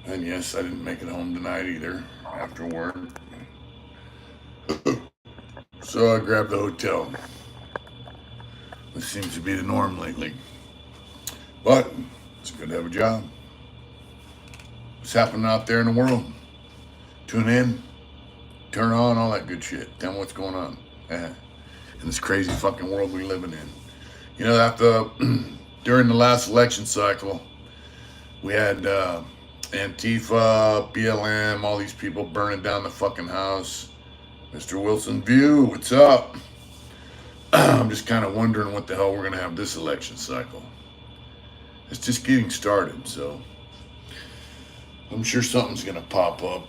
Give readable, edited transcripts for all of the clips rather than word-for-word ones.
And yes, I didn't make it home tonight either after work. So I grabbed the hotel, which seems to be the norm lately. But it's good to have a job. What's happening out there in the world? Tune in, turn on, all that good shit. Tell me what's going on. In this crazy fucking world we're living in. You know, after during the last election cycle, we had Antifa, BLM, all these people burning down the fucking house. Mr. Wilson View, what's up? I'm just kind of wondering what the hell we're going to have this election cycle. It's just getting started, so I'm sure something's going to pop up,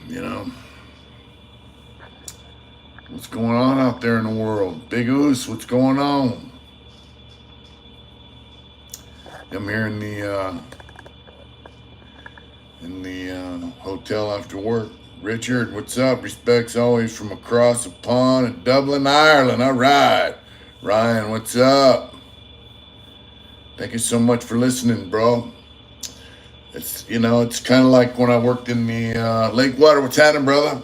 you know. What's going on out there in the world? Big Oos, what's going on? I'm here in the hotel after work. Richard, what's up? Respects always from across the pond in Dublin, Ireland. All right. Ryan, what's up? Thank you so much for listening, bro. It's kind of like when I worked in the Lakewater. What's happening, brother?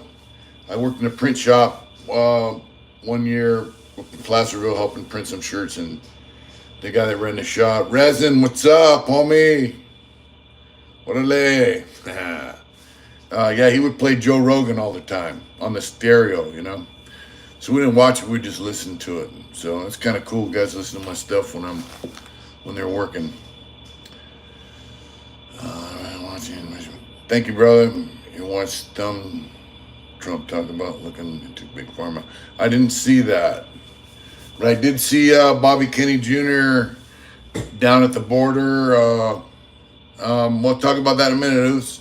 I worked in a print shop 1 year in Placerville helping print some shirts, and the guy that ran the shop, Resin, what's up, homie? What a lay. Yeah, he would play Joe Rogan all the time on the stereo, you know. So we didn't watch it; we just listened to it. So it's kind of cool, guys. Listen to my stuff when they're working. Watching. Thank you, brother. You watched Trump talk about looking into big pharma. I didn't see that, but I did see Bobby Kennedy Jr. down at the border. We'll talk about that in a minute.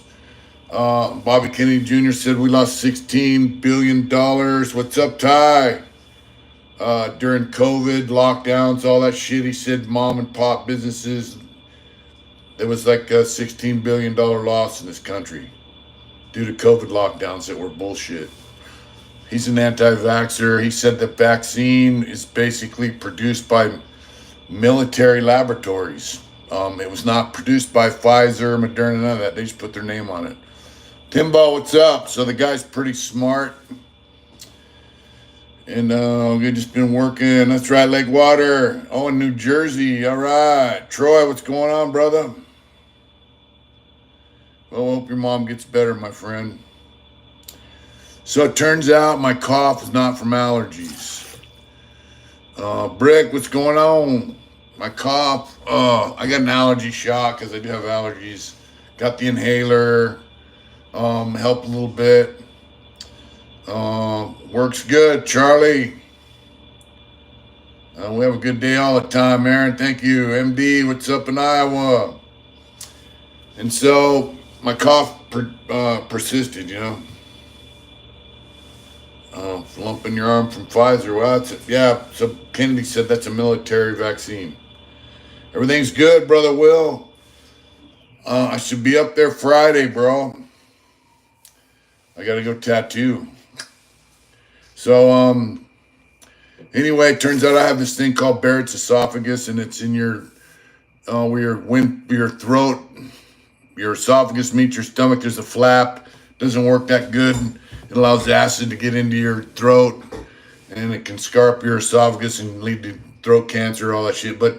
Bobby Kennedy Jr. said we lost $16 billion. What's up, Ty? During COVID, lockdowns, all that shit, he said mom and pop businesses, there was like a $16 billion loss in this country due to COVID lockdowns that were bullshit. He's an anti-vaxxer. He said the vaccine is basically produced by military laboratories. It was not produced by Pfizer, Moderna, none of that. They just put their name on it. Timbo, what's up? So the guy's pretty smart. And we've just been working. That's right, Lakewater. Oh, in New Jersey. All right. Troy, what's going on, brother? Well, I hope your mom gets better, my friend. So it turns out my cough is not from allergies. Brick, what's going on? My cough. I got an allergy shot because I do have allergies. Got the inhaler. Helped a little bit. Works good, Charlie. We have a good day all the time, Aaron. Thank you. MD, what's up in Iowa? And so my cough persisted, you know. Lump in your arm from Pfizer. Well, yeah, so Kennedy said that's a military vaccine. Everything's good, brother Will. I should be up there Friday, bro. I gotta go tattoo. So, anyway, it turns out I have this thing called Barrett's esophagus, and it's in where your throat, your esophagus meets your stomach. There's a flap. Doesn't work that good. It allows acid to get into your throat, and it can scar up your esophagus and lead to throat cancer, all that shit. But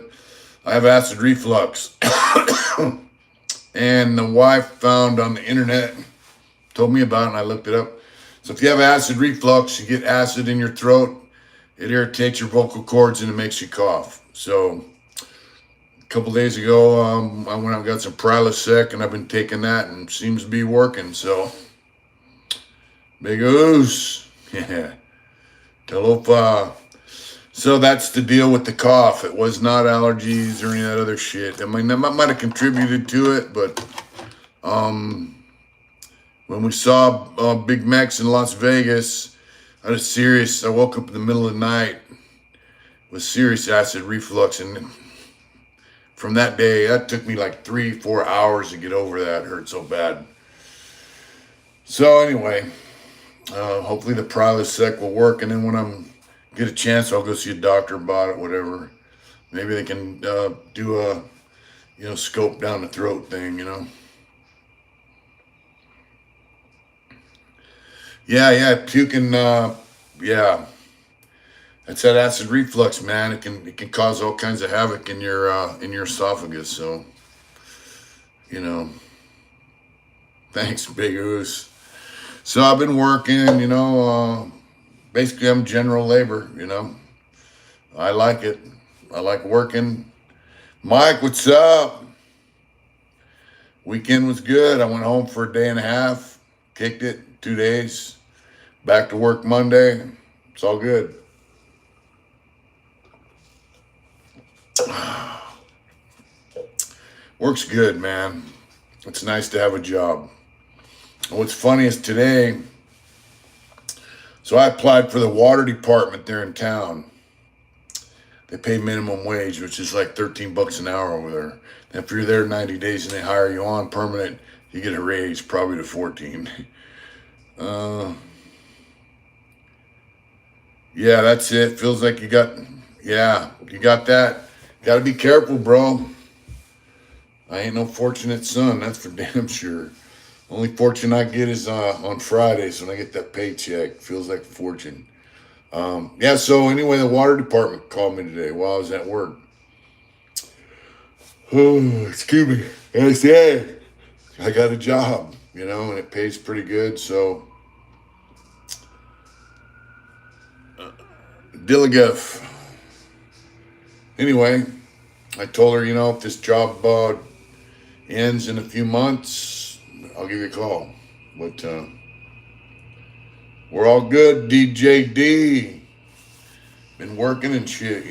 I have acid reflux. And the wife found on the internet, told me about it, and I looked it up. So if you have acid reflux, you get acid in your throat, it irritates your vocal cords and it makes you cough. So a couple days ago, I went out and got some Prilosec, and I've been taking that, and it seems to be working. So big oos. Yeah. Talofa. So that's the deal with the cough. It was not allergies or any of that other shit. I mean, that might have contributed to it, but when we saw Big Mex in Las Vegas, I woke up in the middle of the night with serious acid reflux, and from that day, that took me like 3-4 hours to get over that. It hurt so bad. So anyway, hopefully the Prilosec will work, and then when I'm get a chance, I'll go see a doctor about it, whatever. Maybe they can do a, scope down the throat thing, you know. Yeah, puking. Yeah, that's that acid reflux, man. It can cause all kinds of havoc in your esophagus. So you know, thanks, Big Oos. So I've been working. Basically I'm general labor. I like it. I like working. Mike, what's up? Weekend was good. I went home for a day and a half. Kicked it 2 days. Back to work Monday. It's all good. Work's good, man. It's nice to have a job. What's funny is today, so I applied for the water department there in town. They pay minimum wage, which is like 13 bucks an hour over there. And if you're there 90 days and they hire you on permanent, you get a raise probably to 14. Uh, yeah, that's it. Feels like you got that. Got to be careful, bro. I ain't no fortunate son, that's for damn sure. Only fortune I get is on Fridays when I get that paycheck. Feels like a fortune. Yeah, so anyway, the water department called me today while I was at work. Oh, excuse me. And I said, I got a job, and it pays pretty good. So, Dilligeff. Anyway, I told her, if this job ends in a few months, I'll give you a call. But we're all good, DJD. Been working and shit,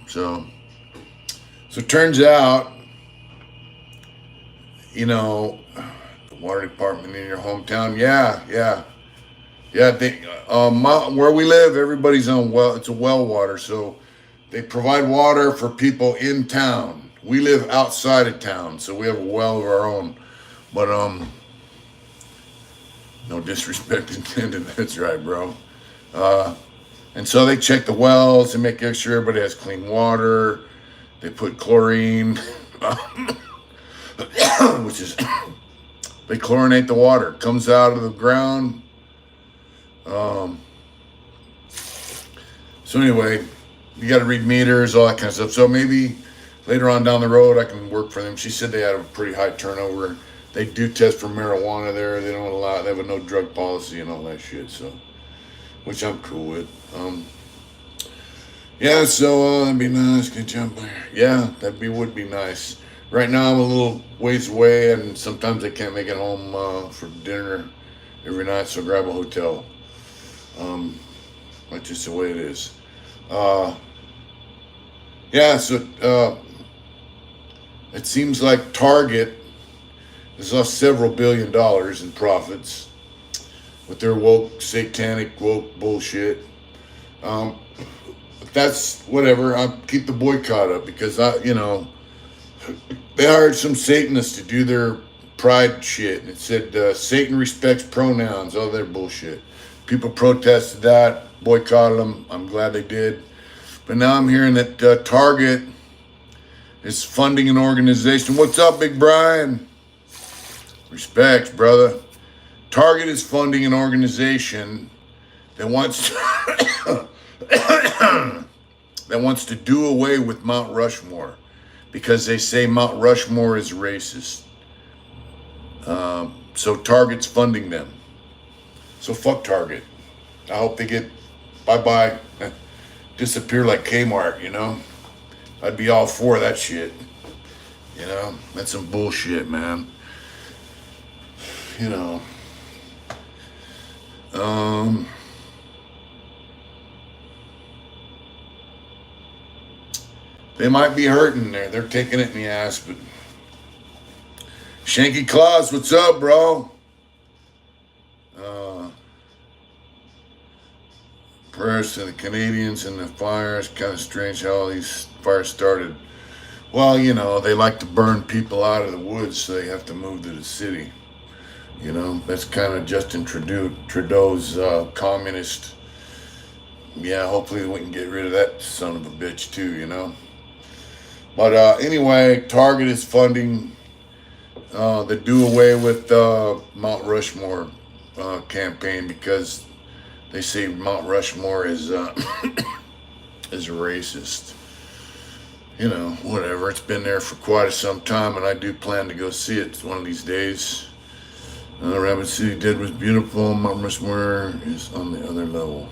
So it turns out, the water department in your hometown, yeah. Where we live, everybody's on well. It's a well water, so they provide water for people in town. We live outside of town, so we have a well of our own. But no disrespect intended. That's right, bro. And so they check the wells and make sure everybody has clean water. They put chlorine, which is they chlorinate the water. It comes out of the ground. So anyway, you got to read meters, all that kind of stuff. So maybe later on down the road, I can work for them. She said they had a pretty high turnover. They do test for marijuana there. They don't allow. They have a no drug policy and all that shit. So, which I'm cool with. Yeah. So that'd be nice. Good jump there. Yeah, would be nice. Right now I'm a little ways away, and sometimes I can't make it home for dinner every night. So grab a hotel. That's just the way it is. Yeah. So it seems like Target has lost several $billions in profits with their woke, satanic, woke bullshit. But that's whatever. I keep the boycott up because they hired some Satanists to do their pride shit. And it said Satan respects pronouns. All their bullshit. People protested that, boycotted them. I'm glad they did. But now I'm hearing that Target is funding an organization. What's up, Big Brian? Respects, brother. Target is funding an organization that wants to do away with Mount Rushmore because they say Mount Rushmore is racist. So Target's funding them. So fuck Target. I hope they get bye-bye, disappear like Kmart, I'd be all for that shit. That's some bullshit, man. They might be hurting there. They're taking it in the ass, but Shanky Claus, what's up, bro? Prayers to the Canadians and the fires. Kind of strange how all these fires started. Well, they like to burn people out of the woods, so they have to move to the city. That's kind of Justin Trudeau's communist. Yeah, hopefully we can get rid of that son of a bitch too, But anyway, Target is funding the do away with Mount Rushmore campaign because they say Mount Rushmore is is racist. You know, whatever. It's been there for quite some time, and I do plan to go see it one of these days. Rapid City Dead was beautiful. Mount Rushmore is on the other level.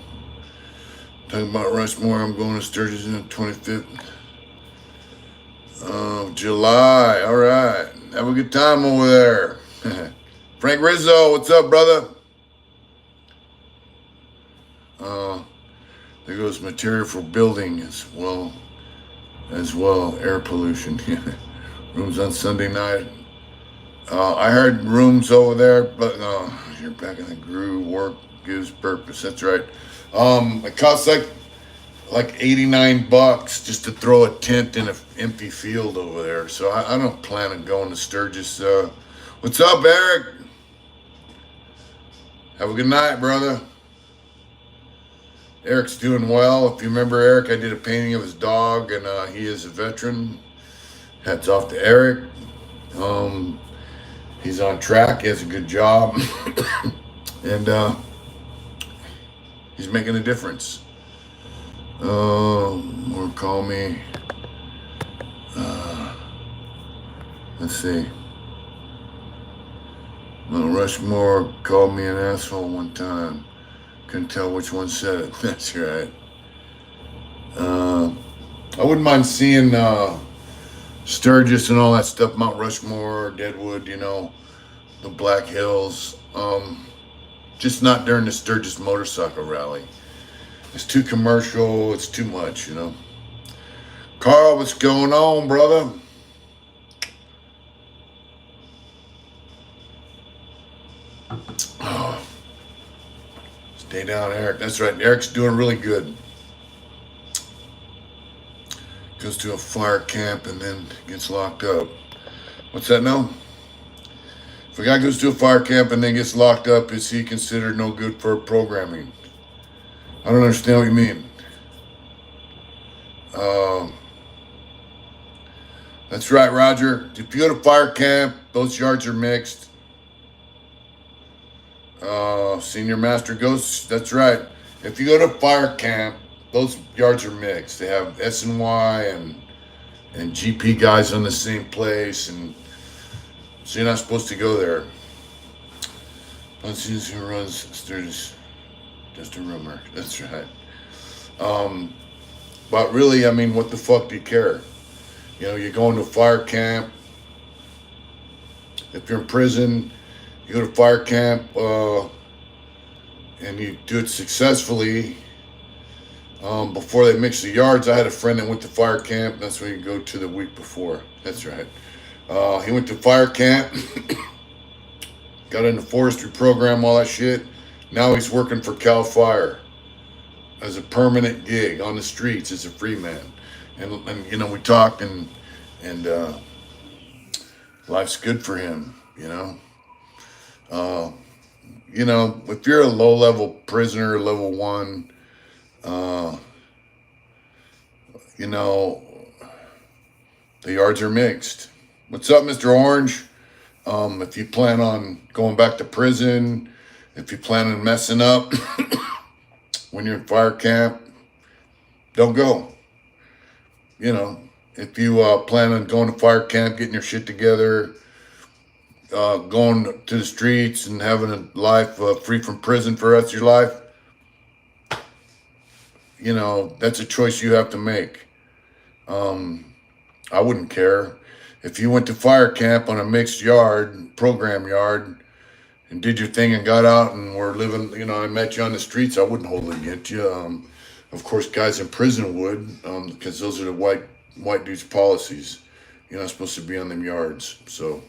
Talking about Rushmore, I'm going to Sturgis on the 25th of July. All right. Have a good time over there. Frank Rizzo, what's up, brother? There goes material for building as well, air pollution. Rooms on Sunday night. I heard rooms over there, but you're back in the groove. Work gives purpose. That's right. It costs like $89 just to throw a tent in an empty field over there. So I don't plan on going to Sturgis. What's up, Eric? Have a good night, brother. Eric's doing well. If you remember Eric, I did a painting of his dog, and he is a veteran. Hats off to Eric. He's on track. He has a good job. And he's making a difference. Or call me. Let's see. Mount Rushmore called me an asshole one time. Couldn't tell which one said it. That's right. I wouldn't mind seeing Sturgis and all that stuff, Mount Rushmore, Deadwood, you know, the Black Hills. Just not during the Sturgis motorcycle rally. It's too commercial. It's too much, you know. Carl, what's going on, brother? Oh. Stay down, Eric. That's right. Eric's doing really good. Goes to a fire camp and then gets locked up. What's that now? If a guy goes to a fire camp and then gets locked up, is he considered no good for programming? I don't understand what you mean. That's right, Roger. If you go to fire camp, those yards are mixed. Senior Master Ghost, that's right. If you go to fire camp, those yards are mixed. They have SNY and GP guys on the same place, and so you're not supposed to go there. Let's see who runs Sturgis. Just a rumor. That's right. But really, I mean, what the fuck do you care? You know, you're going to fire camp. If you're in prison, you go to fire camp and you do it successfully. Before they mix the yards, I had a friend that went to fire camp. That's where you go to the week before. That's right. He went to fire camp, got in the forestry program, all that shit. Now he's working for Cal Fire as a permanent gig on the streets as a free man. And you know, we talked and life's good for him, you know. You know, if you're a low-level prisoner, level 1, you know, the yards are mixed. What's up, Mr. Orange? If you plan on going back to prison, if you plan on messing up when you're in fire camp, don't go. You know, if you plan on going to fire camp, getting your shit together, going to the streets and having a life free from prison for the rest of your life, you know, that's a choice you have to make. I wouldn't care. If you went to fire camp on a mixed yard, program yard, and did your thing and got out and were living, you know, I met you on the streets, I wouldn't hold it against you. Of course, guys in prison would, because those are the white dudes' policies. You're not supposed to be on them yards. So,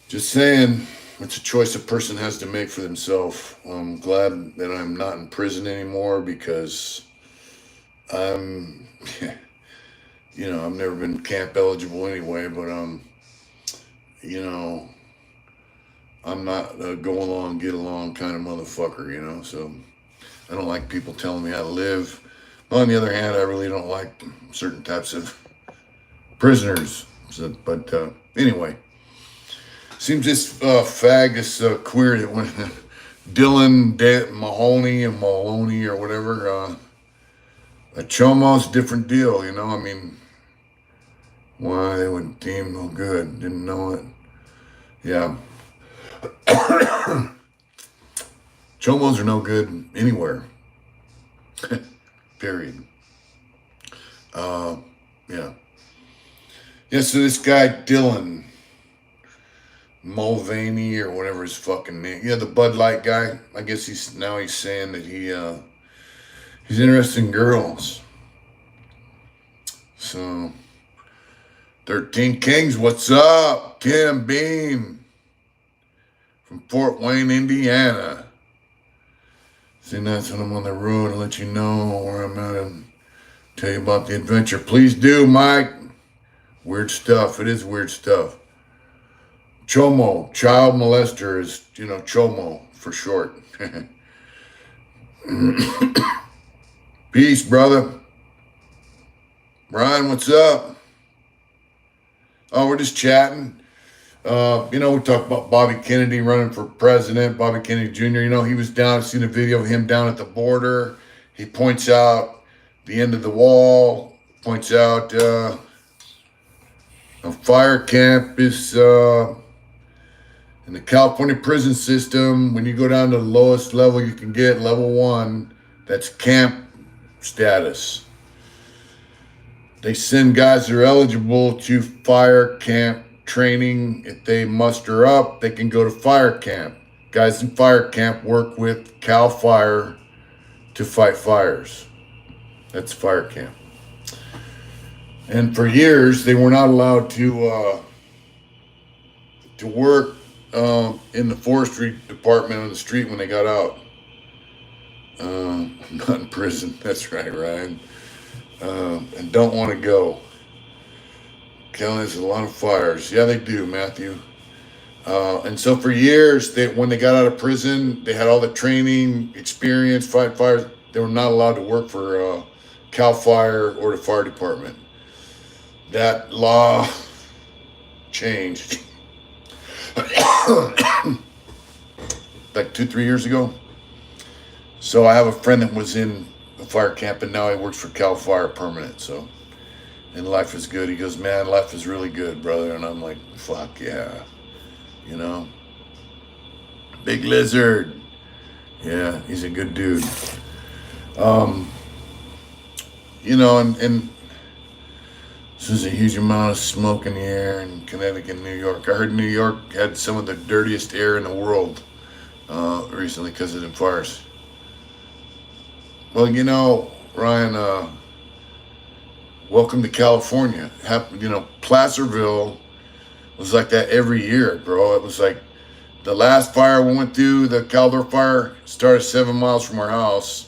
just saying, it's a choice a person has to make for themselves. I'm glad that I'm not in prison anymore because I'm, you know, I've never been camp eligible anyway, but you know, I'm not a go along, get along kind of motherfucker, you know, so I don't like people telling me how to live. But on the other hand, I really don't like certain types of prisoners. So, but anyway, Seems this fag, this queer that went Dylan Mahoney and Maloney or whatever. A Chomo's different deal, you know. I mean, why they wouldn't deem no good? Didn't know it. Yeah, Chomos are no good anywhere. Period. Yeah. Yeah. So this guy Dylan Mulvaney or whatever his fucking name. Yeah, the Bud Light guy. I guess he's saying that he's interested in girls. So 13 Kings, what's up? Tim Beam from Fort Wayne, Indiana. See, that's when I'm on the road to let you know where I'm at and tell you about the adventure. Please do, Mike. Weird stuff. It is weird stuff. Chomo, child molester is, Chomo for short. Peace, brother. Brian, what's up? Oh, we're just chatting. We talk about Bobby Kennedy running for president, Bobby Kennedy Jr. He was down, I've seen a video of him down at the border. He points out the end of the wall, points out a fire camp is in the California prison system. When you go down to the lowest level you can get, level 1, that's camp status. They send guys that are eligible to fire camp training. If they muster up, they can go to fire camp. Guys in fire camp work with Cal Fire to fight fires. That's fire camp. And for years, they were not allowed to work in the forestry department on the street when they got out. Not in prison. That's right, Ryan. And don't want to go. Kelly has a lot of fires. Yeah, they do, Matthew. And so for years, when they got out of prison, they had all the training, experience, fight fires. They were not allowed to work for Cal Fire or the fire department. That law changed like 2-3 years ago. So I have a friend that was in a fire camp and now he works for Cal Fire permanent. So, and life is good. He goes, man, life is really good, brother. And I'm like, fuck yeah. Big Lizard. Yeah, he's a good dude. And there's a huge amount of smoke in the air in Connecticut and New York. I heard New York had some of the dirtiest air in the world recently because of the fires. Well, Ryan, welcome to California. Placerville was like that every year, bro. It was like the last fire we went through, the Caldor fire, started 7 miles from our house.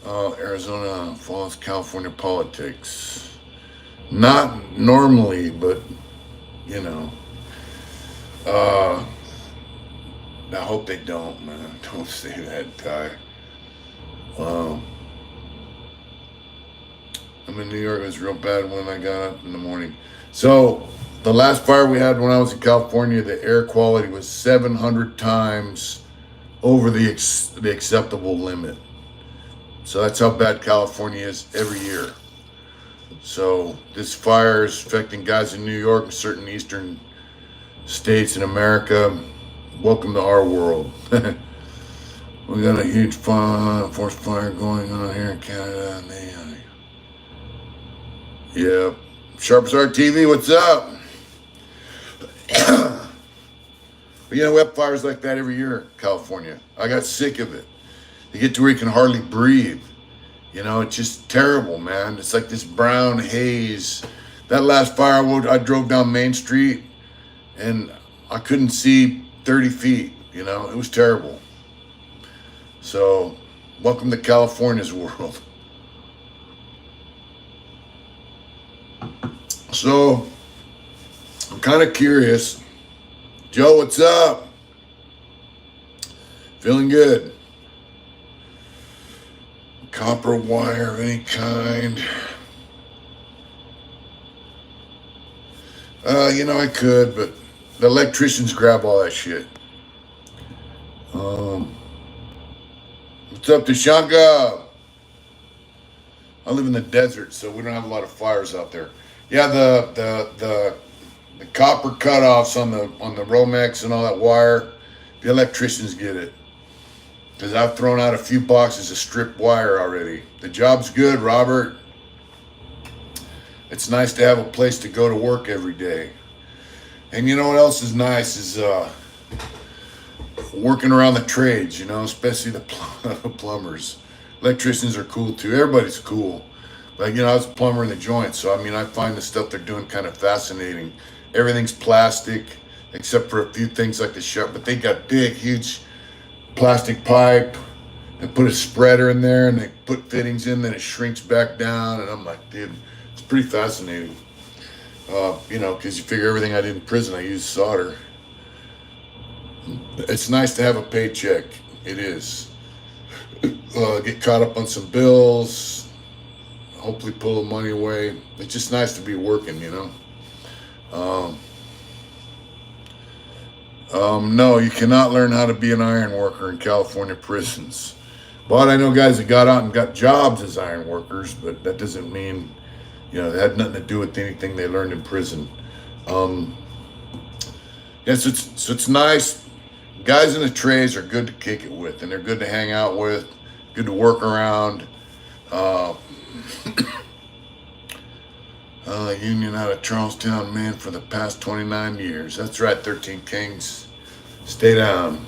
Arizona Falls, California politics. Not normally, but, I hope they don't, man. Don't say that, Ty. I'm in New York. It was real bad when I got up in the morning. So the last fire we had when I was in California, the air quality was 700 times over the acceptable limit. So that's how bad California is every year. So this fire is affecting guys in New York and certain eastern states in America. Welcome to our world. We got a huge forest fire going on here in Canada. Yeah. Sharp Star TV, what's up? But we have fires like that every year in California. I got sick of it. You get to where you can hardly breathe. It's just terrible, man. It's like this brown haze. That last fire, I drove down Main Street and I couldn't see 30 feet. It was terrible. So, welcome to California's world. So, I'm kind of curious. Joe, what's up? Feeling good. Copper wire of any kind. I could, but The electricians grab all that shit. What's up, Tashanka? I live in the desert, so we don't have a lot of fires out there. Yeah, the copper cutoffs on the Romex and all that wire, the electricians get it. Because I've thrown out a few boxes of stripped wire already. The job's good, Robert. It's nice to have a place to go to work every day. And you know what else is nice is working around the trades, especially the plumbers. Electricians are cool too. Everybody's cool. But, I was a plumber in the joint, so, I find the stuff they're doing kind of fascinating. Everything's plastic, except for a few things like the shut, but they got big, huge plastic pipe. They put a spreader in there, and they put fittings in, then it shrinks back down, and I'm like, dude, it's pretty fascinating. Because you figure everything I did in prison, I used solder. It's nice to have a paycheck. It is. Get caught up on some bills, hopefully pull the money away. It's just nice to be working, No, you cannot learn how to be an iron worker in California prisons. But I know guys that got out and got jobs as iron workers, but that doesn't mean, it had nothing to do with anything they learned in prison. So it's nice. Guys in the trades are good to kick it with, and they're good to hang out with, good to work around. Union out of Charlestown, man, for the past 29 years. That's right, 13 Kings. Stay down.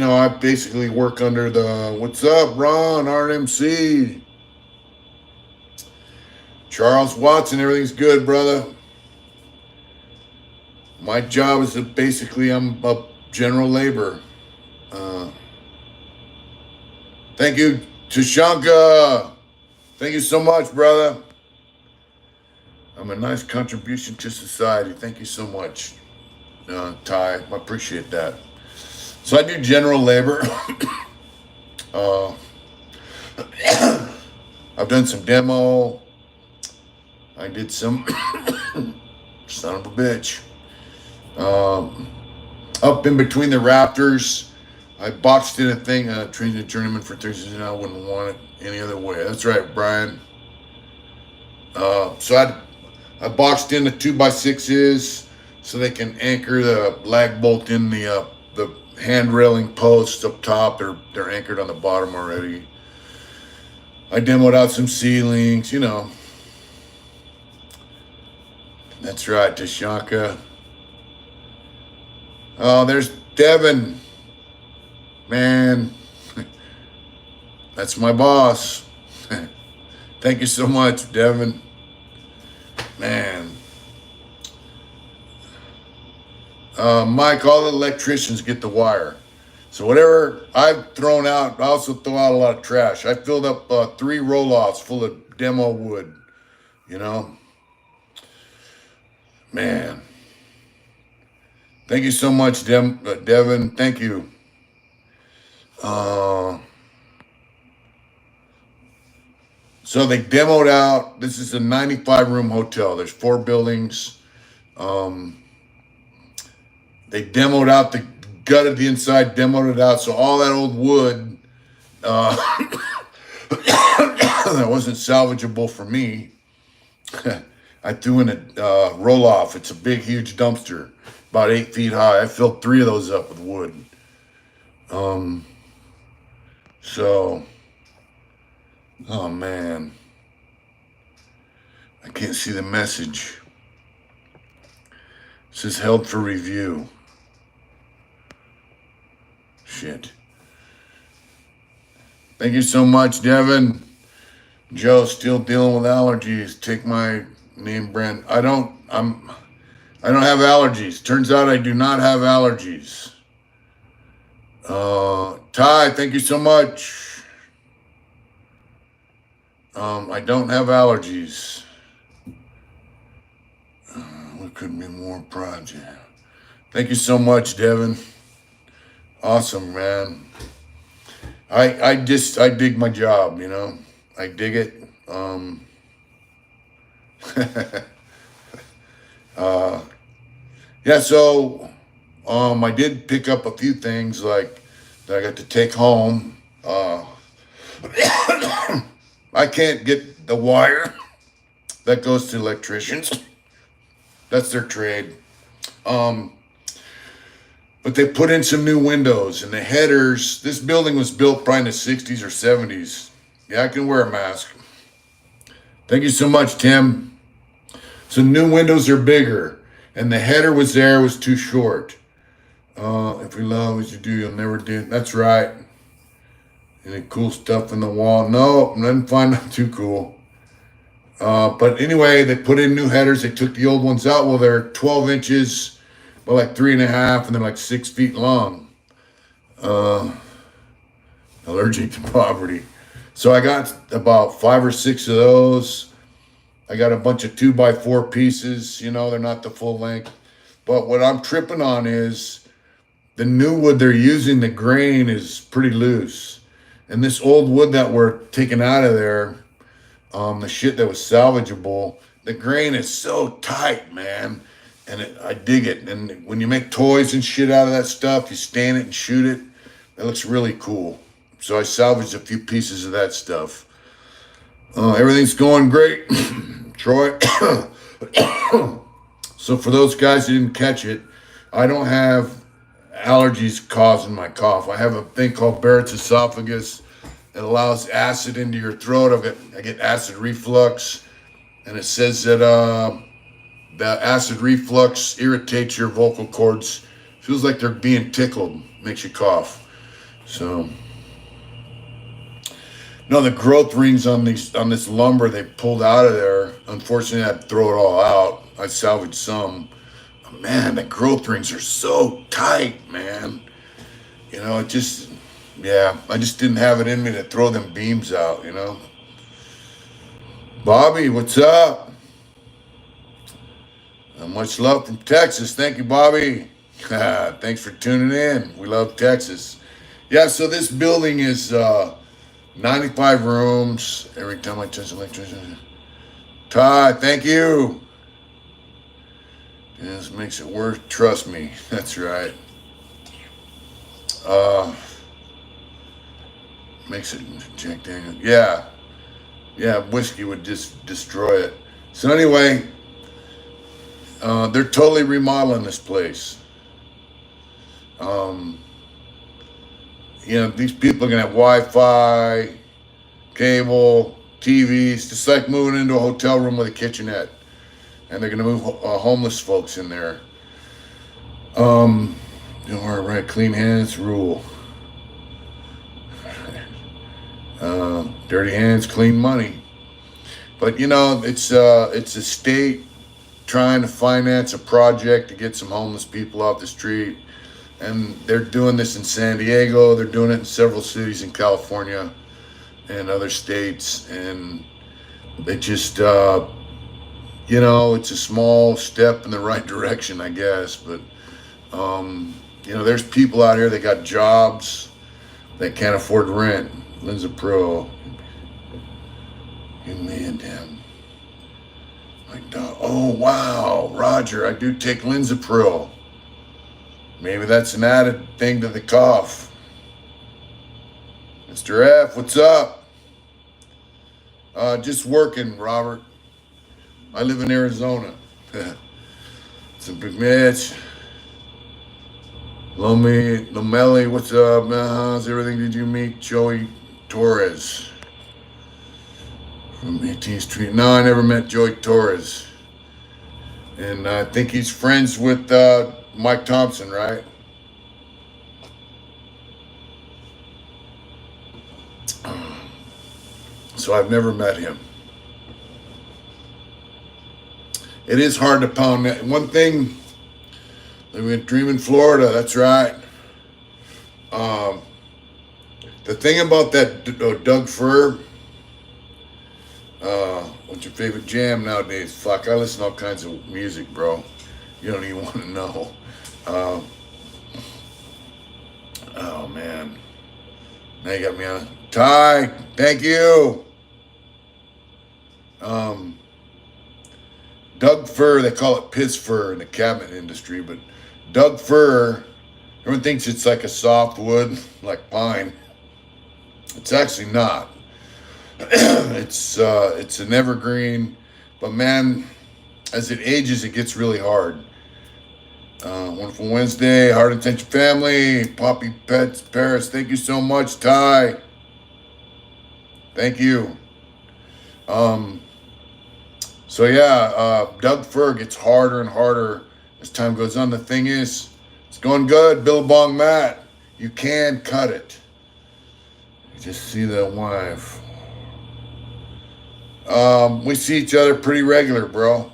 I basically work under the, what's up, Ron, RMC? Charles Watson, everything's good, brother. My job is basically, I'm a general labor. Thank you, Tashanka. Thank you so much, brother. I'm a nice contribution to society. Thank you so much, Ty. I appreciate that. So I do general labor. I've done some demo. I did some son of a bitch. Up in between the rafters, I boxed in a thing, trained a journeyman for Thursdays, and I wouldn't want it any other way. That's right, Brian. So I boxed in the 2x6s so they can anchor the lag bolt in the hand railing posts up top. They're anchored on the bottom already. I demoed out some ceilings, That's right, Tashanka. Oh, there's Devin. Man, that's my boss. Thank you so much, Devin. Man. Mike, all the electricians get the wire. So whatever I've thrown out, I also throw out a lot of trash. I filled up 3 roll-offs full of demo wood, Man. Thank you so much, Devin. Thank you. So they demoed out. This is a 95-room hotel. There's 4 buildings. They demoed out the gutted the inside, demoed it out. So all that old wood that wasn't salvageable for me, I threw in a roll-off. It's a big, huge dumpster, about 8 feet high. I filled 3 of those up with wood. Oh man, I can't see the message. It says held for review. Shit. Thank you so much, Devin. Joe, still dealing with allergies. Take my name brand. I don't have allergies. Turns out I do not have allergies. Ty, thank you so much. I don't have allergies. What could be more project? Thank you so much, Devin. Awesome, man. I dig my job, I dig it. Yeah, so I did pick up a few things like that I got to take home. I can't get the wire that goes to electricians. That's their trade. Um, but they put in some new windows and the headers. This building was built probably in the 60s or 70s. Yeah, I can wear a mask. Thank you so much, Tim. So new windows are bigger, and the header was there was too short. If we love what you do, you'll never do. That's right. Any cool stuff in the wall? No, I didn't find them too cool. But anyway, they put in new headers. They took the old ones out. Well, they're 12 inches, but like 3.5, and they're like 6 feet long. Allergic to poverty. So I got about 5 or 6 of those. I got a bunch of 2x4 pieces. You know, they're not the full length. But what I'm tripping on is the new wood they're using, the grain is pretty loose. And this old wood that we're taking out of there, the shit that was salvageable, the grain is so tight, man. And I dig it. And when you make toys and shit out of that stuff, you stain it and shoot it. It looks really cool. So I salvaged a few pieces of that stuff. Everything's going great, Troy. So for those guys who didn't catch it, I don't have allergies causing my cough. I have a thing called Barrett's esophagus. It allows acid into your throat. I get acid reflux, and it says that the acid reflux irritates your vocal cords. Feels like they're being tickled. Makes you cough. So, no, the growth rings on this lumber they pulled out of there. Unfortunately, I had to throw it all out. I salvaged some. But man, the growth rings are so tight, man. You know, it just, yeah, I just didn't have it in me to throw them beams out, you know. Bobby, what's up? Much love from Texas. Thank you, Bobby. Thanks for tuning in. We love Texas. Yeah, so this building is 95 rooms. Every time I touch electricity. Todd, thank you. This makes it worth. Trust me. That's right. Makes it Jack Daniel. Yeah. Yeah, whiskey would just destroy it. So anyway, they're totally remodeling this place. You know, these people are gonna have Wi-Fi, cable, TVs, just like moving into a hotel room with a kitchenette. And they're gonna move homeless folks in there. You know, all right, clean hands rule. Dirty hands, clean money. But you know, it's a state trying to finance a project to get some homeless people off the street. And they're doing this in San Diego. They're doing it in several cities in California and other states. And it just, you know, it's a small step in the right direction, I guess. But, you know, there's people out here that got jobs that can't afford rent. Lindsay Pro. You man, damn. My dog. Oh, wow. Roger, I do take Linzapril. Maybe that's an added thing to the cough. Mr. F, what's up? Just working, Robert. I live in Arizona. It's a big match. Lomeli, what's up? How's everything? Did you meet Joey Torres from 18th Street? No, I never met Joey Torres. And I think he's friends with Mike Thompson, right? So I've never met him. It is hard to pound that. One thing, living in Dream Florida, that's right. The thing about that Doug Fir, what's your favorite jam nowadays? Fuck, I listen to all kinds of music, bro. You don't even want to know. Oh, man. Now you got me on. Ty, thank you. Doug fir, they call it piss fir in the cabinet industry, but Doug fir, everyone thinks it's like a soft wood, like pine. It's actually not. It's an evergreen, but man, as it ages, it gets really hard. Wonderful Wednesday, Heart Intention family, Poppy Pets Paris. Thank you so much, Ty. Thank you. So yeah, Doug fir gets harder and harder as time goes on. The thing is, it's going good. Billabong Matt, you can cut it. You just see the wife. We see each other pretty regular, bro.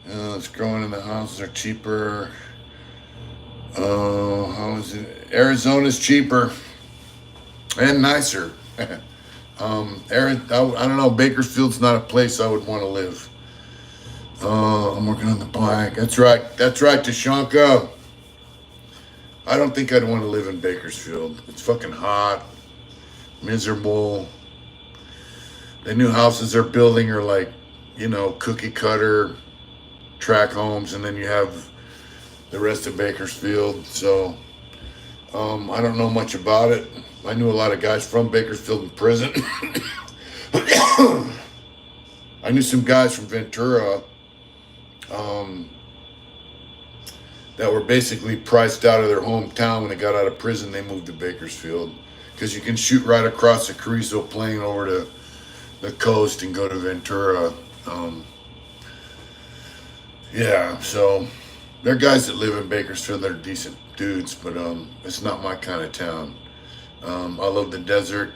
It's growing in the houses are cheaper. How is it? Arizona's cheaper and nicer. I don't know. Bakersfield's not a place I would want to live. I'm working on the bike. That's right. That's right, Tashanka. I don't think I'd want to live in Bakersfield. It's fucking hot, miserable. The new houses they're building are like, cookie cutter track homes, and then you have the rest of Bakersfield. So, I don't know much about it. I knew a lot of guys from Bakersfield in prison. I knew some guys from Ventura that were basically priced out of their hometown when they got out of prison. They moved to Bakersfield because you can shoot right across the Carrizo Plain over to the coast and go to Ventura. Yeah, so there are guys that live in Bakersfield that are decent dudes, but it's not my kind of town. I love the desert.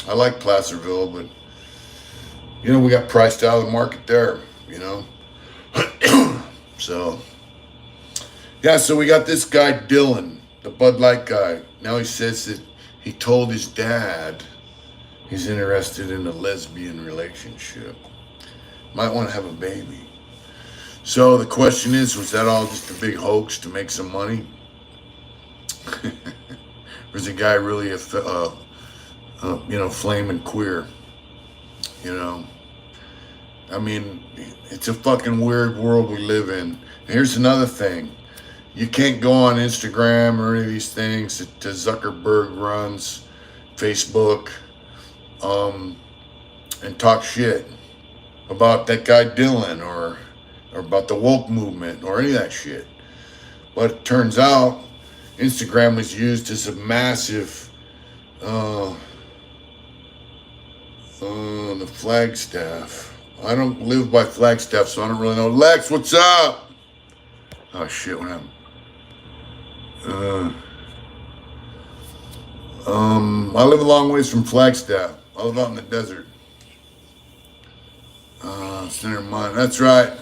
I like Placerville, but we got priced out of the market there, So yeah, so we got this guy Dylan, the Bud Light guy. Now he says that he told his dad he's interested in a lesbian relationship. Might want to have a baby. So the question is, was that all just a big hoax to make some money? Or is the guy really a flaming queer? I mean, it's a fucking weird world we live in. And here's another thing. You can't go on Instagram or any of these things that Zuckerberg runs, Facebook, and talk shit about that guy Dylan or about the woke movement or any of that shit. But it turns out Instagram was used as a massive the Flagstaff. I don't live by Flagstaff, so I don't really know. Lex, what's up? Oh shit, what happened? I live a long ways from Flagstaff. I live out in the desert. Center Mine. That's right.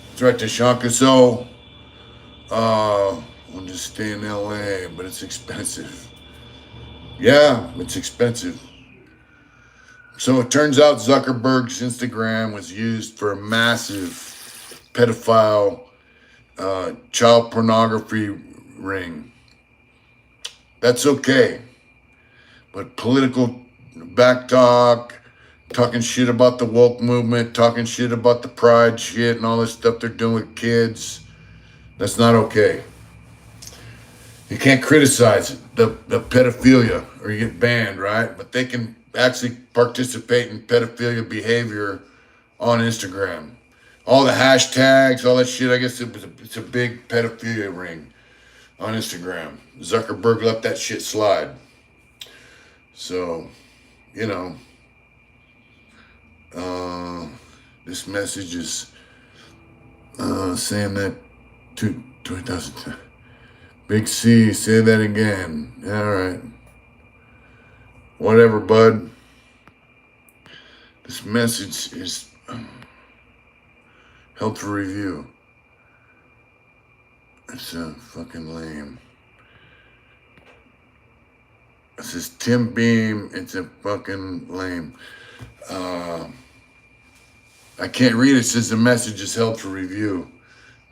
That's right, Tashanka. So, I'll just stay in LA, but it's expensive. Yeah, it's expensive. So it turns out Zuckerberg's Instagram was used for a massive pedophile child pornography ring. That's okay. But political backtalk, talking shit about the woke movement, talking shit about the pride shit and all this stuff they're doing with kids, that's not okay. You can't criticize the pedophilia or you get banned, right? But they can actually participate in pedophilia behavior on Instagram. All the hashtags, all that shit, I guess it's a big pedophilia ring on Instagram. Zuckerberg let that shit slide. So, this message is saying that 2000. Big C, say that again. All right. Whatever, bud. This message is held for review. It's fucking lame. It says Tim Beam. It's a fucking lame. I can't read it. It says the message is held for review,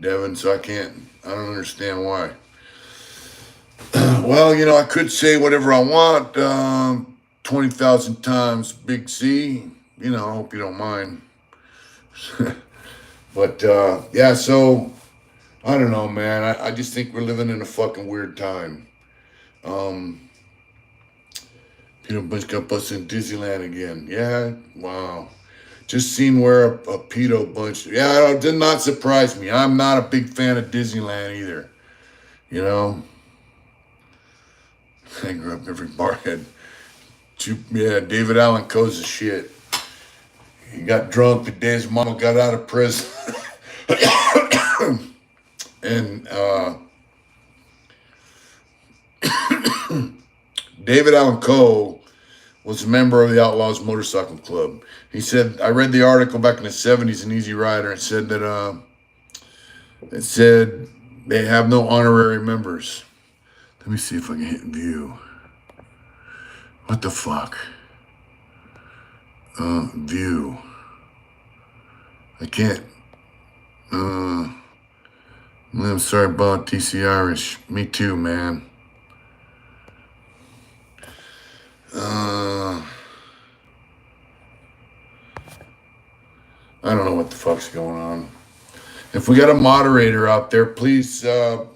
Devin, so I don't understand why. Well, I could say whatever I want 20,000 times Big C. I hope you don't mind. But yeah, so I don't know, man. I just think we're living in a fucking weird time. Um, Peter Bunch got busted in Disneyland again. Yeah, wow. Just seen where a pedo bunch. Yeah, it did not surprise me. I'm not a big fan of Disneyland either. You know, I grew up every barhead. Yeah, David Allen Coe's a shit. He got drunk the day his mama got out of prison. And David Allen Coe was a member of the Outlaws Motorcycle Club. He said, I read the article back in the 70s in Easy Rider. It said they have no honorary members. Let me see if I can hit view. What the fuck? View. I can't. I'm sorry about TC Irish. Me too, man. I don't know what the fuck's going on. If we got a moderator out there, please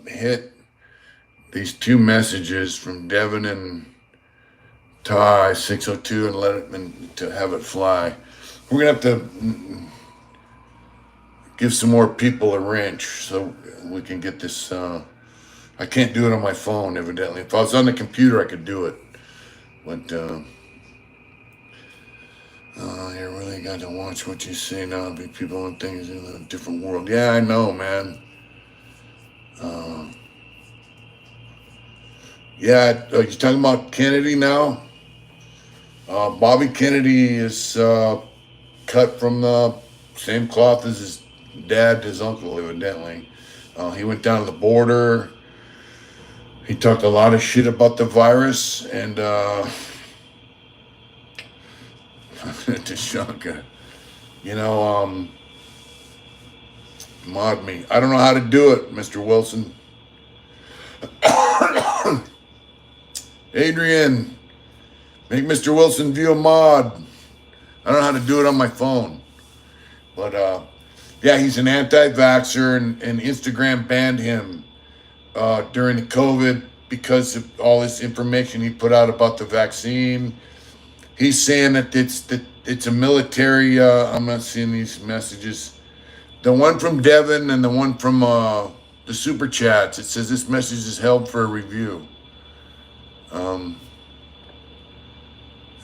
hit these two messages from Devin and Ty 602 and let it to have it fly. We're gonna have to give some more people a wrench so we can get this. I can't do it on my phone, evidently. If I was on the computer, I could do it. But you really got to watch what you say now. Big people and things in a different world. Yeah, I know, man. Yeah, you're talking about Kennedy now? Bobby Kennedy is cut from the same cloth as his dad, his uncle, evidently. He went down to the border. He talked a lot of shit about the virus, and Tashanka, mod me. I don't know how to do it, Mr. Wilson. Adrian, make Mr. Wilson view a mod. I don't know how to do it on my phone. But yeah, he's an anti-vaxxer, and Instagram banned him during the COVID because of all this information he put out about the vaccine. He's saying that it's a military. I'm not seeing these messages. The one from Devin and the one from the super chats. It says this message is held for a review.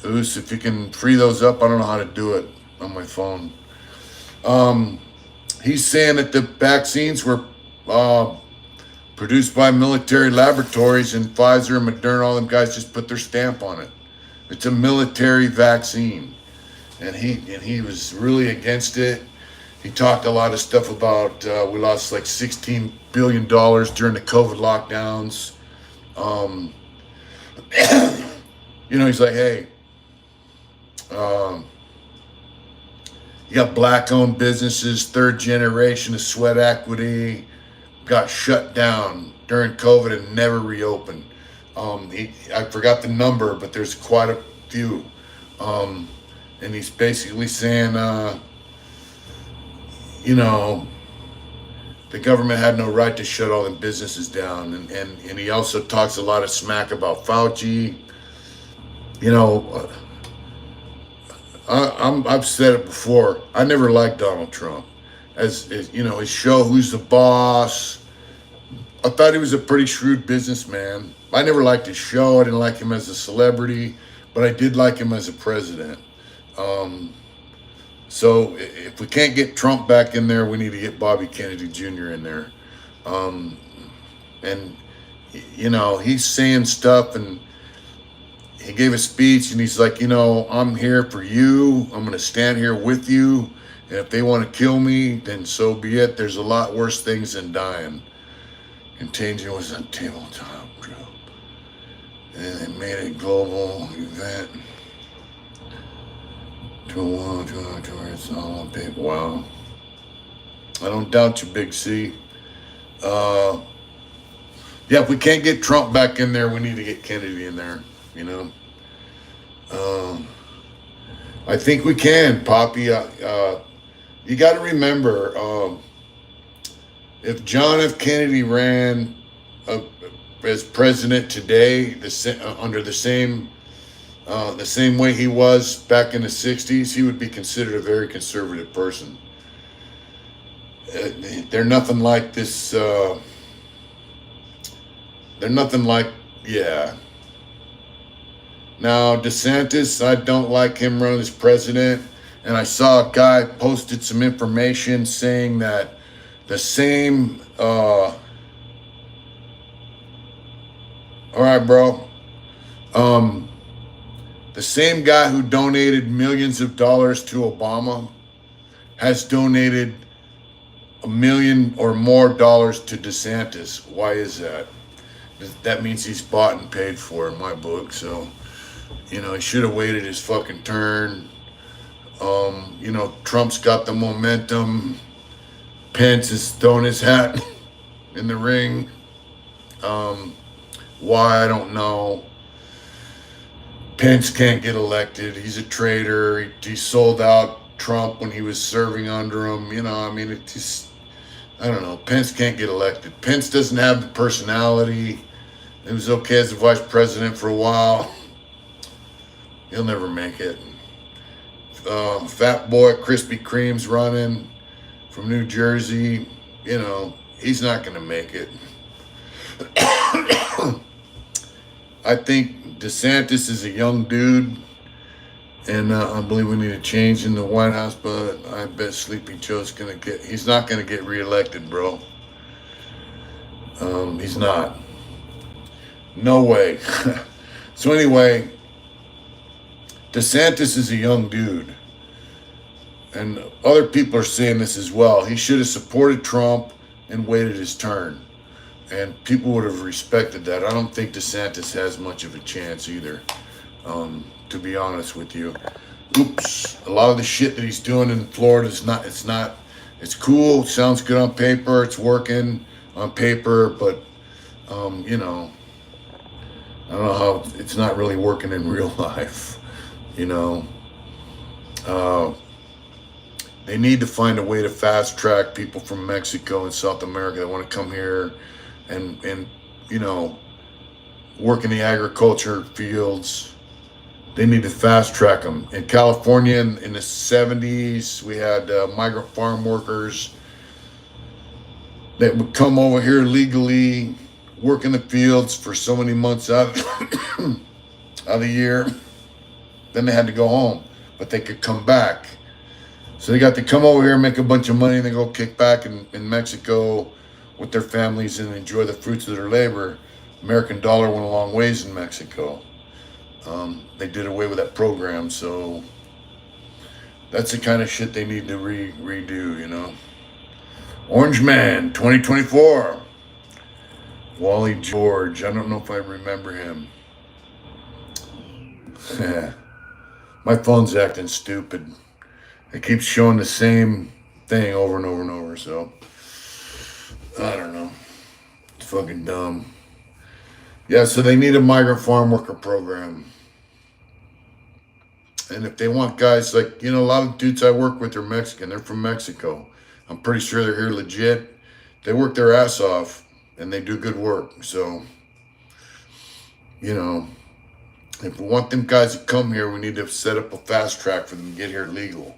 Oos, if you can free those up, I don't know how to do it on my phone. He's saying that the vaccines were produced by military laboratories, and Pfizer and Moderna, all them guys just put their stamp on it. It's a military vaccine, and he was really against it. He talked a lot of stuff about we lost like $16 billion during the COVID lockdowns. He's like, hey, you got black-owned businesses, third generation of sweat equity, got shut down during COVID and never reopened. I forgot the number, but there's quite a few. And he's basically saying, the government had no right to shut all them businesses down. And he also talks a lot of smack about Fauci. I've said it before. I never liked Donald Trump. As his show, Who's the Boss? I thought he was a pretty shrewd businessman. I never liked his show. I didn't like him as a celebrity, but I did like him as a president. So if we can't get Trump back in there, we need to get Bobby Kennedy Jr. in there. And he's saying stuff, and he gave a speech, and he's like, I'm here for you. I'm going to stand here with you. And if they want to kill me, then so be it. There's a lot worse things than dying. Contagion was a tabletop group. And they made a global event. It's all big. Wow. I don't doubt you, Big C. Yeah, if we can't get Trump back in there, we need to get Kennedy in there, I think we can, Poppy. You got to remember, if John F. Kennedy ran uh, as president today, under the same way he was back in the '60s, he would be considered a very conservative person. They're nothing like this. They're nothing like, yeah. Now, DeSantis, I don't like him running as president. And I saw a guy posted some information saying that the same, all right, bro. The same guy who donated millions of dollars to Obama has donated $1 million or more to DeSantis. Why is that? That means he's bought and paid for in my book. So, he should have waited his fucking turn. Trump's got the momentum. Pence is throwing his hat in the ring. Why, I don't know. Pence can't get elected. He's a traitor. He sold out Trump when he was serving under him. It just, I don't know. Pence can't get elected. Pence doesn't have the personality. He was okay as the vice president for a while. He'll never make it. Fat boy Krispy Kreme's running from New Jersey. He's not going to make it. I think DeSantis is a young dude, and I believe we need a change in the White House, but I bet Sleepy Joe's he's not going to get reelected, bro. He's not. No way. So anyway, DeSantis is a young dude, and other people are saying this as well. He should have supported Trump and waited his turn, and people would have respected that. I don't think DeSantis has much of a chance either, to be honest with you. Oops. A lot of the shit that he's doing in Florida it's cool, it sounds good on paper, it's working on paper, but, I don't know how it's not really working in real life, They need to find a way to fast track people from Mexico and South America that want to come here and work in the agriculture fields. They need to fast track them. In California in the 70s, we had migrant farm workers that would come over here legally, work in the fields for so many months out of the year. Then they had to go home, but they could come back. So they got to come over here and make a bunch of money, and then go kick back in Mexico with their families and enjoy the fruits of their labor. American dollar went a long ways in Mexico. They did away with that program, so that's the kind of shit they need to redo, Orange Man, 2024. Wally George, I don't know if I remember him. My phone's acting stupid. It keeps showing the same thing over and over and over, so I don't know. It's fucking dumb. Yeah, so they need a migrant farm worker program. And if they want guys like, a lot of dudes I work with are Mexican. They're from Mexico. I'm pretty sure they're here legit. They work their ass off, and they do good work. So, if we want them guys to come here, we need to set up a fast track for them to get here legal.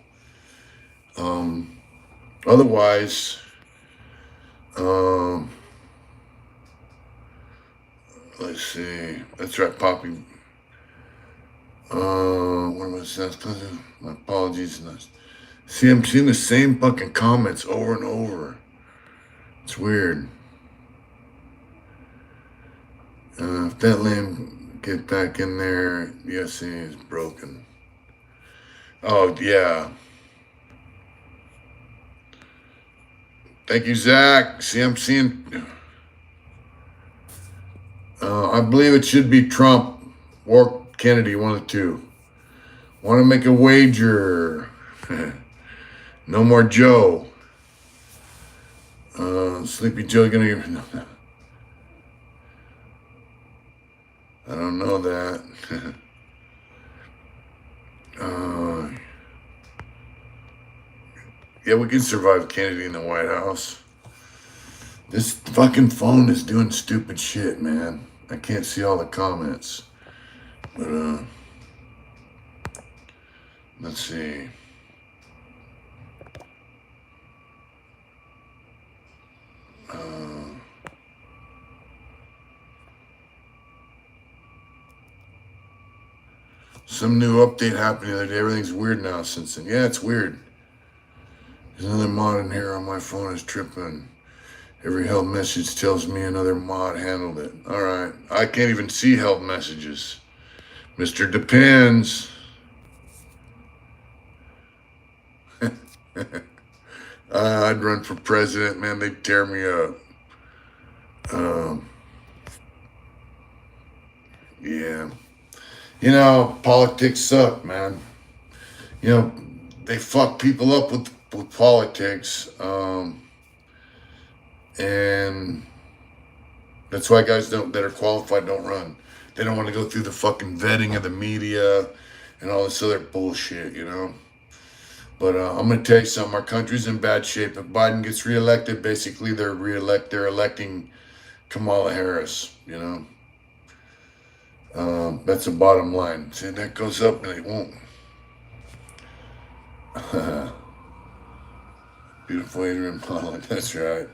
Otherwise, let's see. That's right, Poppy. What was that? My apologies. See, I'm seeing the same fucking comments over and over. It's weird. If that lamb get back in there, yes, he is broken. Oh, yeah. Thank you, Zach. See, I'm seeing... I believe it should be Trump or Kennedy, one of the two. Want to make a wager? No more Joe. Sleepy Joe gonna give... No. I don't know that. Yeah, we can survive Kennedy in the White House. This fucking phone is doing stupid shit, man. I can't see all the comments. But, let's see. Some new update happened the other day. Everything's weird now since then. Yeah, it's weird. There's another mod in here on my phone is tripping. Every help message tells me another mod handled it. All right. I can't even see help messages. Mr. Depends. I'd run for president, man. They'd tear me up. Yeah. You know, politics suck, man. You know, they fuck people up with politics. And that's why guys that are qualified don't run. They don't want to go through the fucking vetting of the media and all this other bullshit, you know. But I'm gonna tell you something. Our country's in bad shape. If Biden gets reelected, basically they're electing Kamala Harris. You know. That's the bottom line. See, that goes up and it won't. Beautiful Adrian Pollock. That's right.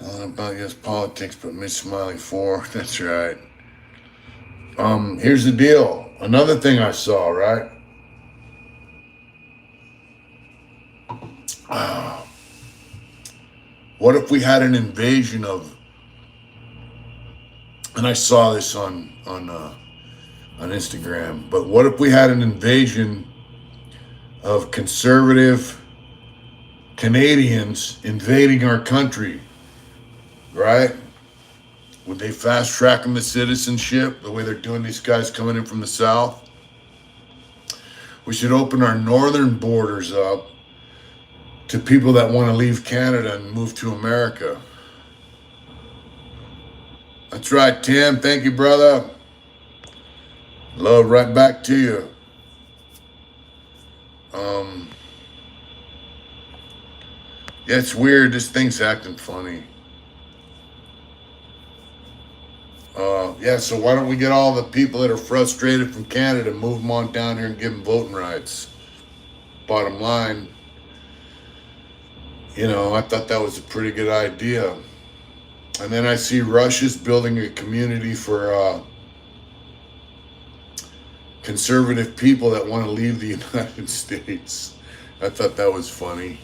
All about yes politics, but Miss Smiley 4. That's right. Here's the deal. Another thing I saw, right? What if we had an invasion of? And I saw this on Instagram. But what if we had an invasion of conservative Canadians invading our country? Right? Would they fast track them to citizenship the way they're doing these guys coming in from the south? We should open our northern borders up to people that want to leave Canada and move to America. That's right, Tim. Thank you, brother. Love right back to you. Yeah, it's weird. This thing's acting funny. Yeah, so why don't we get all the people that are frustrated from Canada, move them on down here and give them voting rights? Bottom line, you know, I thought that was a pretty good idea. And then I see Russia's building a community for conservative people that want to leave the United States. I thought that was funny.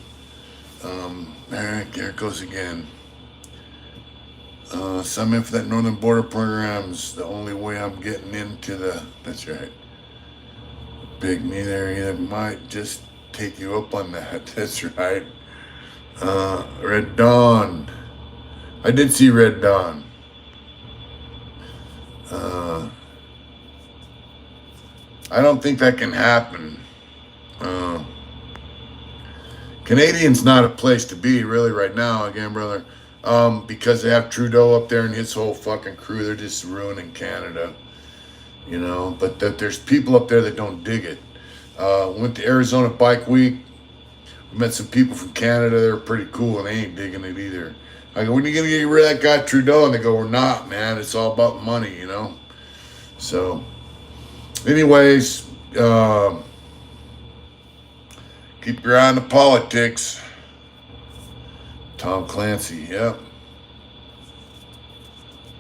There it goes again. Some in for that Northern Border programs. The only way I'm getting into the. That's right. Big me there either might just take you up on that. That's right. Red Dawn. I did see Red Dawn. I don't think that can happen. Canadian's not a place to be really right now, again, brother. Because they have Trudeau up there and his whole fucking crew. They're just ruining Canada, you know. But there's people up there that don't dig it. Went to Arizona Bike Week. We met some people from Canada. They're pretty cool, and they ain't digging it either. I go, when are you going to get rid of that guy Trudeau? And they go, we're not, man. It's all about money, you know. So, anyways, keep your eye on the politics. Tom Clancy, yep.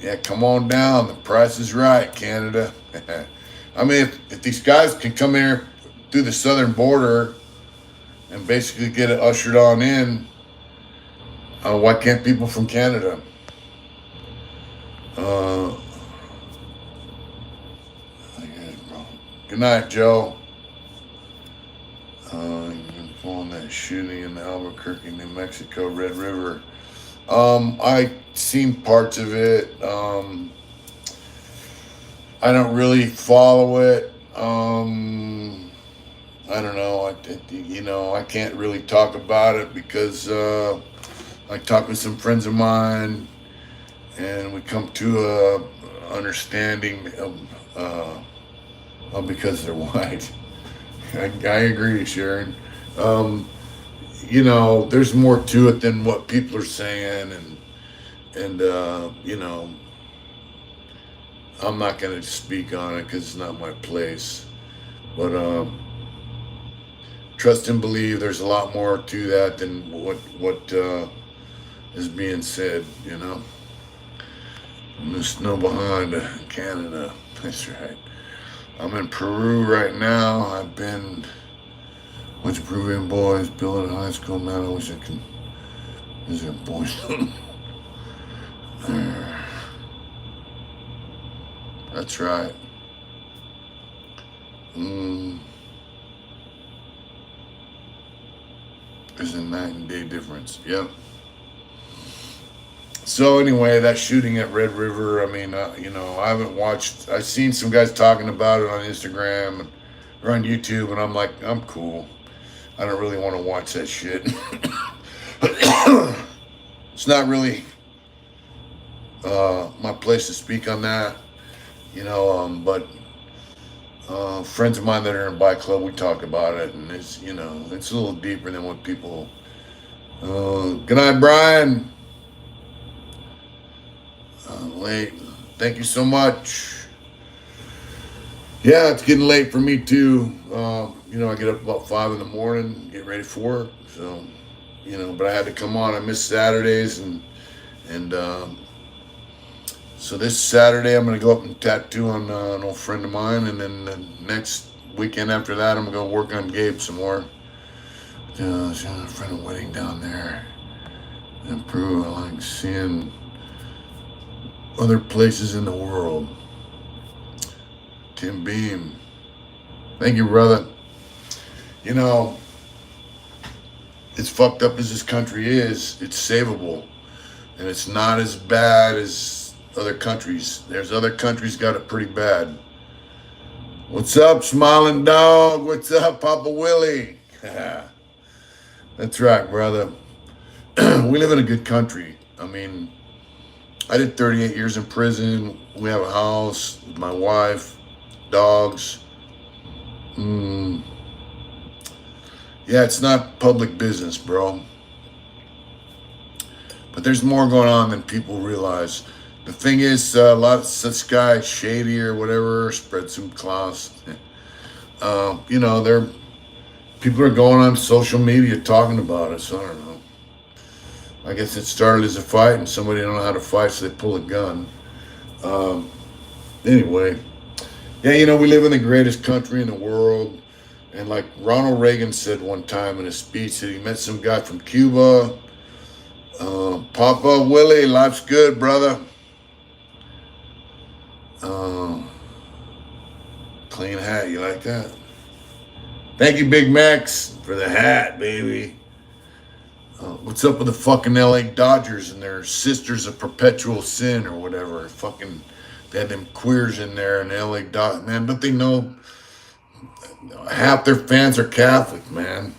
Yeah, come on down. The price is right, Canada. I mean, if these guys can come here through the southern border and basically get it ushered on in, why can't people from Canada? Good night, Joe. On that shooting in the Albuquerque, New Mexico, Red River. I seen parts of it. I don't really follow it. I don't know. I can't really talk about it because I talk with some friends of mine, and we come to a understanding of because they're white. I agree, Sharon. you know, there's more to it than what people are saying, and you know, I'm not gonna speak on it because it's not my place. But trust and believe. There's a lot more to that than what is being said. You know, and the snow behind Canada. That's right. I'm in Peru right now. I've been with Peruvian boys, building high school. Man, I wish I could visit boys. That's right. Mm, there's a night and day difference. Yep. So anyway, that shooting at Red River. I mean, you know, I haven't watched. I've seen some guys talking about it on Instagram or on YouTube, and I'm like, I'm cool. I don't really want to watch that shit. It's not really my place to speak on that, you know. But friends of mine that are in a bike club, we talk about it, and it's, you know, it's a little deeper than what people. Good night, Brian. Late. Thank you so much. Yeah, it's getting late for me too. You know, I get up about 5 in the morning, get ready for work. So, you know, but I had to come on. I missed Saturdays, and so this Saturday I'm gonna go up and tattoo on an old friend of mine, and then the next weekend after that I'm gonna go work on Gabe some more. She's a friend of wedding down there in Peru. I like seeing other places in the world. Tim Beam. Thank you, brother. You know, as fucked up as this country is, it's savable. And it's not as bad as other countries. There's other countries got it pretty bad. What's up, smiling dog? What's up, Papa Willie? That's right, brother. We live in a good country. I mean, I did 38 years in prison. We have a house with my wife, dogs. Yeah, it's not public business, bro. But there's more going on than people realize. The thing is, a lot of such guys, shady or whatever, spread some cloths. You know, people are going on social media talking about it, so I don't know. I guess it started as a fight and somebody don't know how to fight, so they pull a gun. Anyway, yeah, you know, we live in the greatest country in the world. And like Ronald Reagan said one time in a speech that he met some guy from Cuba. Papa Willie, life's good, brother. Clean hat, you like that? Thank you, Big Max, for the hat, baby. What's up with the fucking LA Dodgers and their Sisters of Perpetual Sin or whatever? Fucking, they had them queers in there and LA Dodgers. Man, don't they know half their fans are Catholic, man?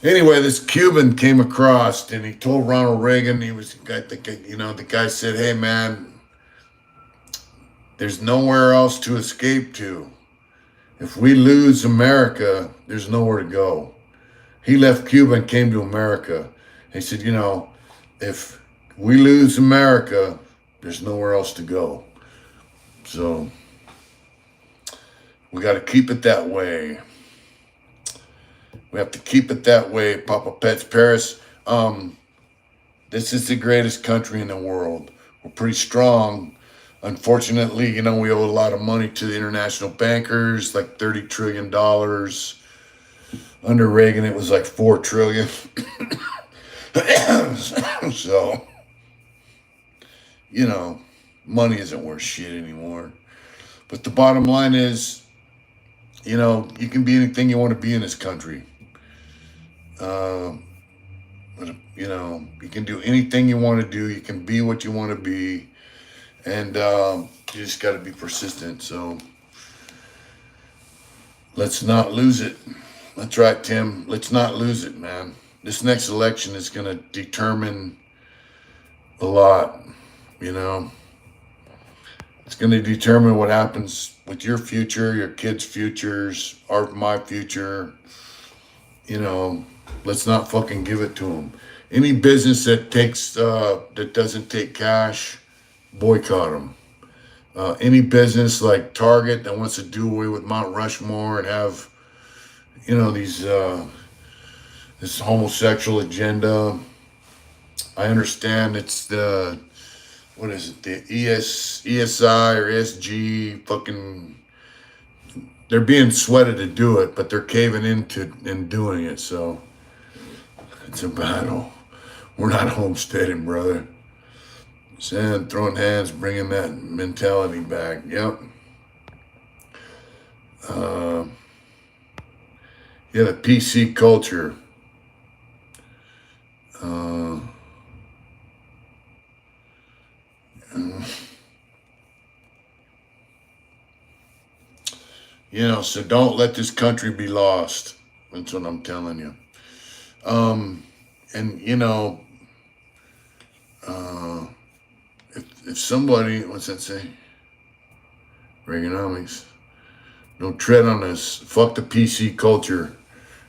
Anyway, this Cuban came across and he told Ronald Reagan, the guy said, hey, man, there's nowhere else to escape to. If we lose America, there's nowhere to go. He left Cuba and came to America. He said, you know, if we lose America, there's nowhere else to go. So we got to keep it that way. We have to keep it that way, Papa Pets Paris. This is the greatest country in the world. We're pretty strong. Unfortunately, you know, we owe a lot of money to the international bankers, like $30 trillion. Under Reagan, it was like $4 trillion. So, you know, money isn't worth shit anymore. But the bottom line is, you know, you can be anything you want to be in this country. You know, you can do anything you want to do. You can be what you want to be. And you just got to be persistent. So let's not lose it. That's right, Tim. Let's not lose it, man. This next election is going to determine a lot, you know. It's going to determine what happens with your future, your kids' futures, my future. You know, Let's not fucking give it to them. Any business that that doesn't take cash, boycott them. Any business like Target that wants to do away with Mount Rushmore and have, these this homosexual agenda. I understand it's the what is it, the ESI or SG fucking. They're being sweated to do it, but they're caving into and doing it. So it's a battle. We're not homesteading, brother. Saying throwing hands, bringing that mentality back. Yep. Yeah, the PC culture. So don't let this country be lost. That's what I'm telling you. And if somebody, what's that say? Reaganomics. Don't tread on us. Fuck the PC culture.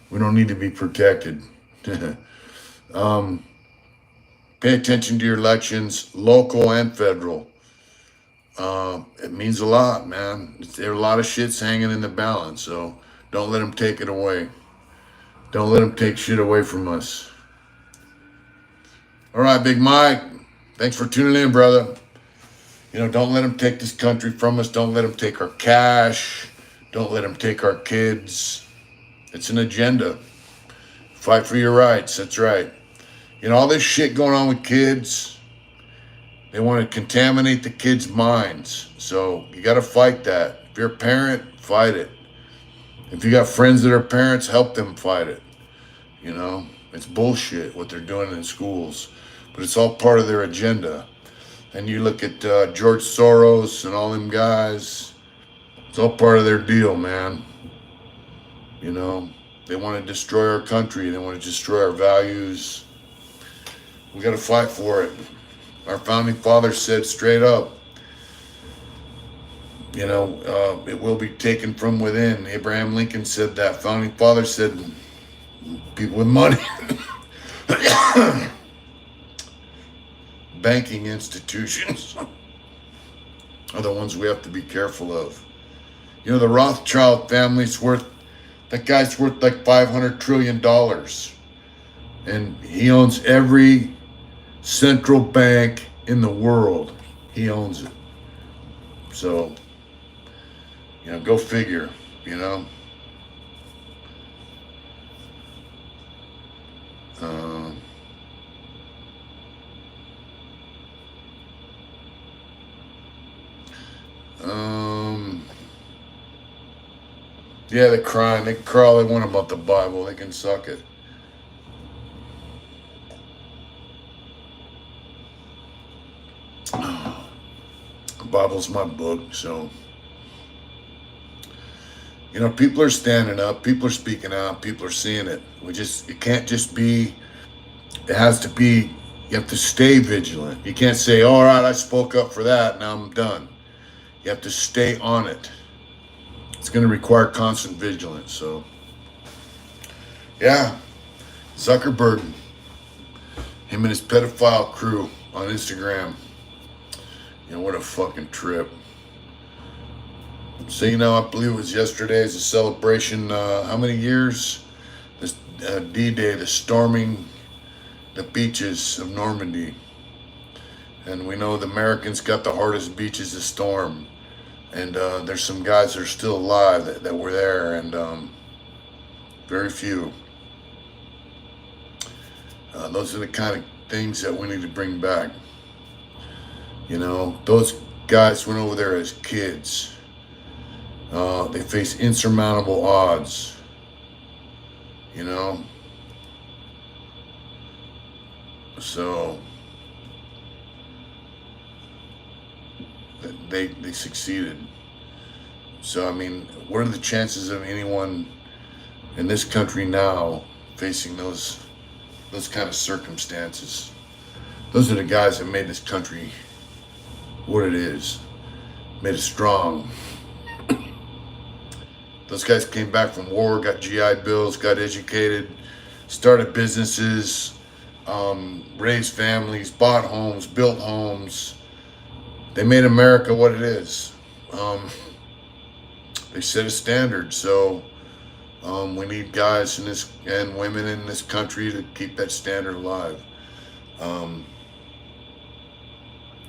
We don't need to be protected. Pay attention to your elections, local and federal. It means a lot, man. There are a lot of shits hanging in the balance, so don't let them take it away. Don't let them take shit away from us. All right, Big Mike. Thanks for tuning in, brother. Don't let them take this country from us. Don't let them take our cash. Don't let them take our kids. It's an agenda. Fight for your rights. That's right. All this shit going on with kids, they want to contaminate the kids' minds. So you got to fight that. If you're a parent, fight it. If you got friends that are parents, help them fight it. It's bullshit what they're doing in schools, but it's all part of their agenda. And you look at George Soros and all them guys, it's all part of their deal, man. They want to destroy our country. They want to destroy our values. We got to fight for it. Our founding fathers said straight up, it will be taken from within. Abraham Lincoln said that. Founding fathers said people with money. Banking institutions are the ones we have to be careful of. The Rothschild family's that guy's worth like $500 trillion. And he owns every central bank in the world. He owns it. So, go figure, Yeah, they're crying. They can cry all they want about the Bible. They can suck it. The Bible's my book, so people are standing up, people are speaking out, people are seeing it. It can't just be, it has to be, you have to stay vigilant. You can't say, all right, I spoke up for that, now I'm done. You have to stay on it. It's going to require constant vigilance. So, yeah, Zuckerberg, him and his pedophile crew on Instagram. What a fucking trip. So, I believe it was yesterday as a celebration, how many years? This D-Day, the storming the beaches of Normandy. And we know the Americans got the hardest beaches to storm. And there's some guys that are still alive that were there, and very few. Those are the kind of things that we need to bring back. Those guys went over there as kids. They face insurmountable odds. So they succeeded. So, what are the chances of anyone in this country now facing those kind of circumstances? Those are the guys that made this country what it is, made it strong. Those guys came back from war, got GI Bills, got educated, started businesses, raised families, bought homes, built homes. They made America what it is. They set a standard. So we need guys in this and women in this country to keep that standard alive.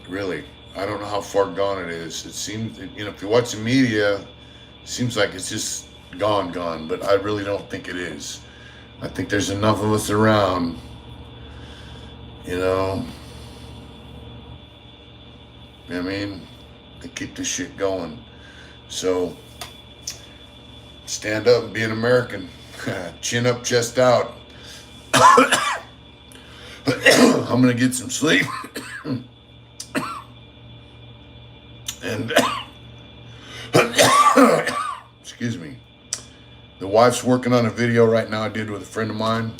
Really, I don't know how far gone it is. It seems, if you watch the media, it seems like it's just gone. But I really don't think it is. I think there's enough of us around, I mean, to keep this shit going. So, stand up and be an American. Chin up, chest out. I'm gonna get some sleep. And excuse me. The wife's working on a video right now I did with a friend of mine.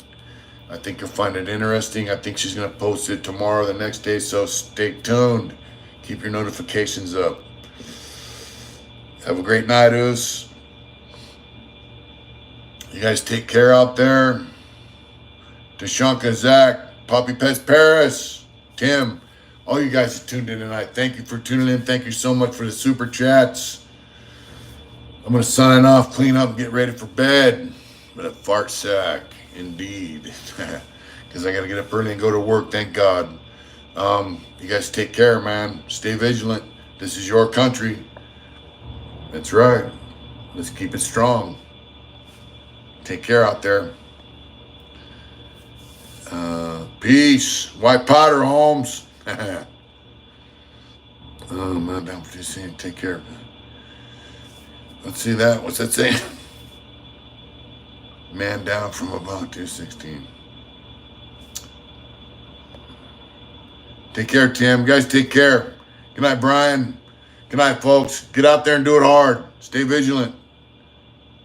I think you'll find it interesting. I think she's gonna post it tomorrow, the next day, so stay tuned. Keep your notifications up. Have a great night, Oos. You guys take care out there. Tashanka, Zach, Poppy Pets Paris, Tim, all you guys that tuned in tonight. Thank you for tuning in. Thank you so much for the super chats. I'm going to sign off, clean up, and get ready for bed. But a fart sack, indeed. Because I got to get up early and go to work, thank God. You guys take care, man. Stay vigilant. This is your country. That's right. Let's keep it strong. Take care out there. Peace. White powder, Holmes. Man, down for this thing. Take care. Let's see that. What's that saying? Man down from about 216. Take care, Tim. You guys take care. Good night, Brian. Good night, folks. Get out there and do it hard. Stay vigilant.